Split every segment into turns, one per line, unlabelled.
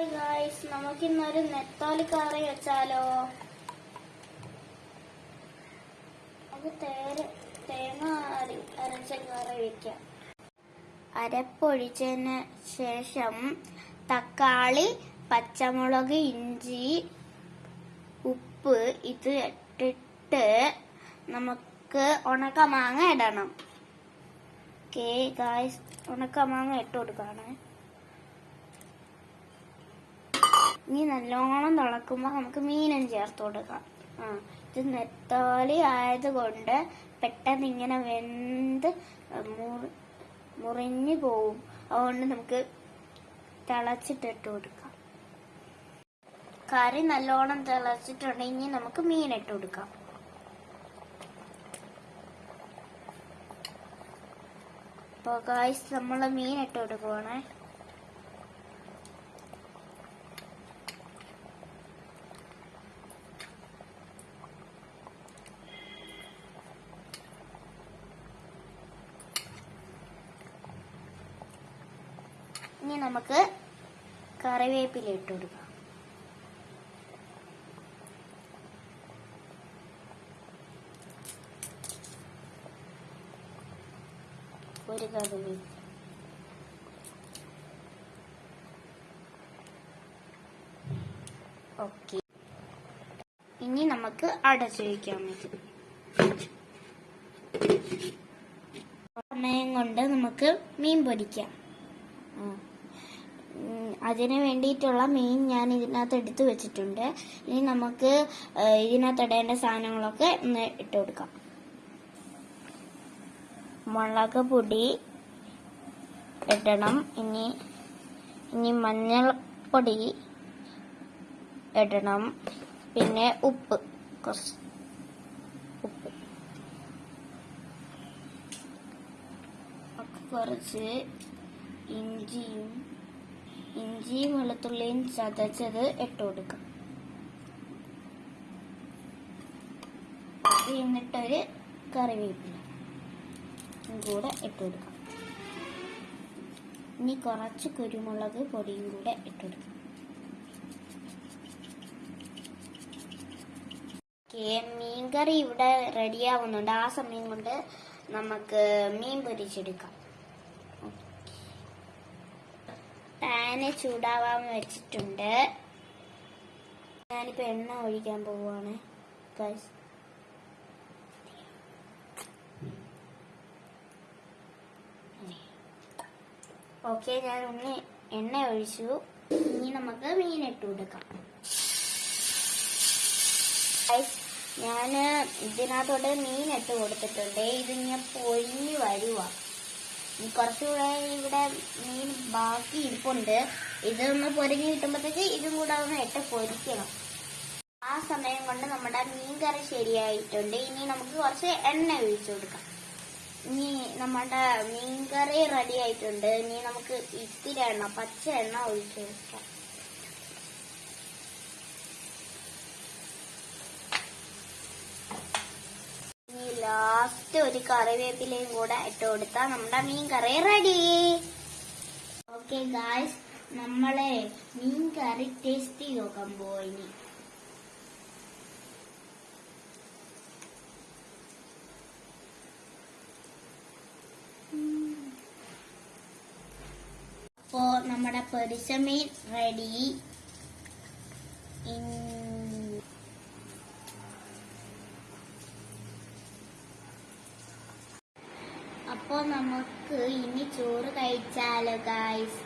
Hi guys, നമുക്കിന്നൊരു നെത്തോലി കറി വെച്ചാലോ? നമുക്ക് തേങ്ങ അരച്ച കറി വെക്കാം. അരപ്പൊഴിച്ചതിന് ശേഷം തക്കാളി, പച്ചമുളക്, ഇഞ്ചി, ഉപ്പ് ഇത് ഇട്ടിട്ട് നമുക്ക് ഉണക്കമാങ്ങ ഇടണം. ഓക്കേ ഗായ്സ്, ഉണക്കമാങ്ങ ഇട്ട് കൊടുക്കാണ്. ഇനി നല്ലോണം തിളക്കുമ്പോ നമുക്ക് മീനും ചേർത്ത് കൊടുക്കാം. ഇത് നെത്തോലി ആയതുകൊണ്ട് പെട്ടെന്ന് ഇങ്ങനെ വെന്ത് മുറിഞ്ഞു പോവും. അതുകൊണ്ട് നമുക്ക് തിളച്ചിട്ടിട്ട് കൊടുക്കാം. കറി നല്ലോണം തിളച്ചിട്ടുണ്ടെങ്കിൽ നമുക്ക് മീൻ ഇട്ട് കൊടുക്കാം. അപ്പൊ ഗായ്സ്, നമ്മള് മീൻ ഇട്ട് കൊടുക്കുവാണേ. ഇനി നമുക്ക് കറിവേപ്പില ഇട്ട് കൊടുക്കാം. ഒരു കറിവേപ്പില. ഓക്കെ, ഇനി നമുക്ക് അടച്ചു വയ്ക്കാൻ പറ്റും. സമയം കൊണ്ട് നമുക്ക് മീൻ പൊരിക്കാം. അതിന് വേണ്ടിയിട്ടുള്ള മീൻ ഞാൻ ഇതിനകത്ത് എടുത്തു വെച്ചിട്ടുണ്ട്. ഇനി നമുക്ക് ഇതിനകത്ത് ഇടേണ്ട സാധനങ്ങളൊക്കെ ഒന്ന് ഇട്ട് കൊടുക്കാം. മുളക് പൊടി ഇടണം. ഇനി മഞ്ഞൾപ്പൊടി ഇടണം. പിന്നെ ഉപ്പ്, കുറച്ച് ഇഞ്ചിയും വെളുത്തുള്ളിയും ചതച്ചത് ഇട്ട് കൊടുക്കാം. എന്നിട്ടൊരു കറിവേപ്പില കൂടെ ഇട്ട് കൊടുക്കാം. ഇനി കുറച്ച് കുരുമുളക് പൊടിയും കൂടെ ഇട്ട് കൊടുക്കാം. മീൻകറി ഇവിടെ റെഡിയാവുന്നുണ്ട്. ആ സമയം കൊണ്ട് നമുക്ക് മീൻ പൊരിച്ചെടുക്കാം. പാന് ചൂടാവാൻ വെച്ചിട്ടുണ്ട്. ഞാനിപ്പോ എണ്ണ ഒഴിക്കാൻ പോവുകയാണ്. ഓക്കെ, ഞാൻ എണ്ണ ഒഴിച്ചു. ഇനി നമുക്ക് മീൻ ഇട്ട് കൊടുക്കാം. ഞാന് ഇതിനകത്തോട്ട് മീൻ ഇട്ട് കൊടുത്തിട്ടുണ്ട്. ഇതിങ്ങനെ പൊരിഞ്ഞ് വരുവാ. കുറച്ചുകൂടെ ഇവിടെ മീൻ ബാക്കി ഇരിപ്പുണ്ട്. ഇതൊന്ന് പൊരിഞ്ഞ് കിട്ടുമ്പോഴത്തേക്ക് ഇതും കൂടെ ഒന്ന് ഇട്ട് പൊരിക്കണം. ആ സമയം കൊണ്ട് നമ്മുടെ മീൻ കറി ശരിയായിട്ടുണ്ട്. ഇനി നമുക്ക് കുറച്ച് എണ്ണ ഒഴിച്ചു കൊടുക്കാം. ഇനി നമ്മുടെ മീൻ കറി റെഡി ആയിട്ടുണ്ട്. ഇനി നമുക്ക് ഇത്തിരി എണ്ണ, പച്ച എണ്ണ ഒഴിച്ചു കൊടുക്കാം. ലാസ്റ്റ് ഒരു കറിവേപ്പിലയും കൂടെ ഇട്ട് കൊടുത്താൽ നമ്മുടെ മീൻ കറി റെഡി. ഓക്കെ ഗായ്സ്, നമ്മളെ മീൻ കറി ടേസ്റ്റ് ചെയ്ത് നോക്കാൻ പോയി. അപ്പോ നമ്മുടെ പൊരിച്ച മീൻ റെഡി. അപ്പോ നമുക്ക് ഇനി ചോറ് കഴിച്ചാലോ ഗായ്സ്.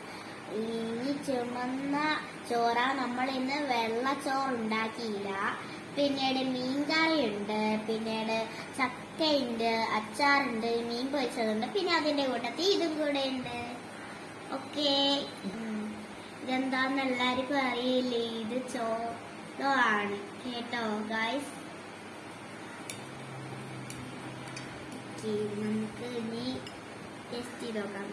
ഇനി ചുമന്ന ചോറ. നമ്മൾ ഇന്ന് വെള്ളച്ചോറ് ഉണ്ടാക്കിയില്ല. പിന്നീട് മീൻകറി ഉണ്ട്, പിന്നീട് ചക്കയുണ്ട്, അച്ചാറുണ്ട്, മീൻ പൊരിച്ചതുണ്ട്, പിന്നെ അതിന്റെ കൂട്ടത്തിൽ ഇതും കൂടെ ഉണ്ട്. ഓക്കെ, ഇതെന്താന്ന് എല്ലാവർക്കും അറിയില്ലേ? ഇത് ചോറാണ് കേട്ടോ ഗായ്സ്. നമുക്ക് ഇനി ടെസ്റ്റ് ചെയ്ത് നോക്കാം.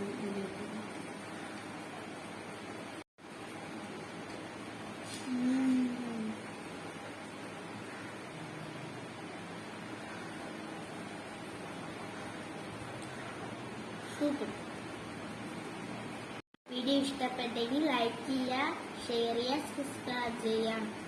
സൂപ്പർ. വീഡിയോ ഇഷ്ടപ്പെട്ടെങ്കിൽ ലൈക്ക് ചെയ്യുക, ഷെയർ ചെയ്യുക, സബ്സ്ക്രൈബ് ചെയ്യുക.